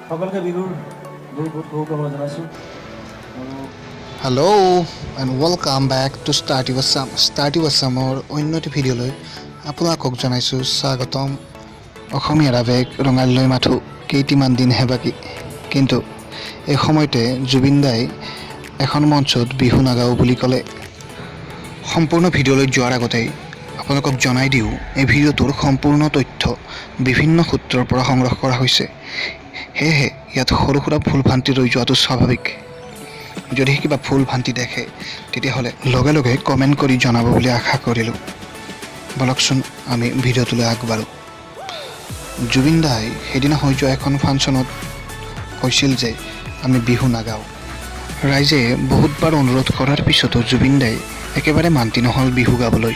সকলকে বিহুৰ বহুত বহুত শুভকামনা জনাইছোঁ। Hello and welcome back to Startube Assam. Startube Assamৰ অন্য এটি ভিডিঅ'লৈ আপোনালোকক জনাইছোঁ স্বাগতম। অসমীয়াৰ আৱেগ ৰঙালীলৈ মাথো কেইটিমান দিনহে বাকী, কিন্তু এই সময়তে জুবিন দাই এখন মঞ্চত বিহু নাগাওঁ বুলি ক'লে। সম্পূৰ্ণ ভিডিঅ'লৈ যোৱাৰ আগতেই আপোনালোকক জনাই দিওঁ, এই ভিডিঅ'টোৰ সম্পূৰ্ণ তথ্য বিভিন্ন সূত্ৰৰ পৰা সংগ্ৰহ কৰা হৈছে, সেয়েহে ইয়াত সৰু সুৰা ভুল ভ্ৰান্তি ৰৈ যোৱাটো স্বাভাৱিক। যদি কিবা ভুল ভ্ৰান্তি দেখে তেতিয়াহ'লে লগে লগে কমেণ্ট কৰি জনাব বুলি আশা কৰিলোঁ। বলকচোন আমি ভিডিঅ'টোলৈ আগবাঢ়োঁ। জুবিন দাই সেইদিনা হৈ যোৱা এখন ফাংচনত কৈছিল যে আমি বিহু নাগাওঁ। ৰাইজে বহুতবাৰ অনুৰোধ কৰাৰ পিছতো জুবিন দাই একেবাৰে মান্তি নহ'ল বিহু গাবলৈ।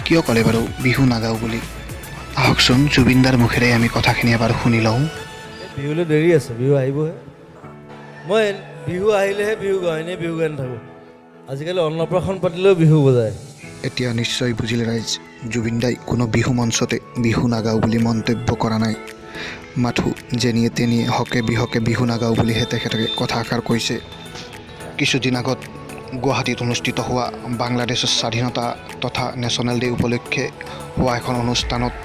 কিয় ক'লে বাৰু বিহু নাগাওঁ বুলি? আহকচোন জুবিন দাৰ মুখেৰে আমি কথাখিনি এবাৰ শুনি লওঁ। বিহুলৈ দেৰি আছে, বিহু আহিবহে। মই বিহু আহিলেহে বিহু গাওঁ, এনেই বিহু গাই নাথাকোঁ। আজিকালি অন্নপ্ৰাশন পাতিলেও বিহু বজায়। এতিয়া নিশ্চয় বুজিলে ৰাইজ, জুবিন দাই কোনো বিহু মঞ্চতে বিহু নাগাওঁ বুলি মন্তব্য কৰা নাই। মাথো যেনিয়ে তেনিয়ে হকে বিহকে বিহু নাগাওঁ বুলিহে তেখেতে কথা এষাৰ কৈছে। কিছুদিন আগত গুৱাহাটীত অনুষ্ঠিত হোৱা বাংলাদেশৰ স্বাধীনতা তথা নেশ্যনেল ডে উপলক্ষে হোৱা এখন অনুষ্ঠানত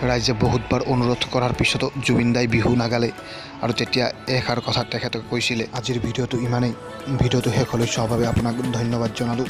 ৰাইজে বহুতবাৰ অনুৰোধ কৰাৰ পিছতো জুবিন দাই বিহু নাগালে, আৰু তেতিয়া এষাৰ কথা তেখেতে কৈছিলে। আজিৰ ভিডিঅ'টো ইমানেই। ভিডিঅ'টো শেষলৈ চোৱাৰ বাবে আপোনাক ধন্যবাদ জনালোঁ।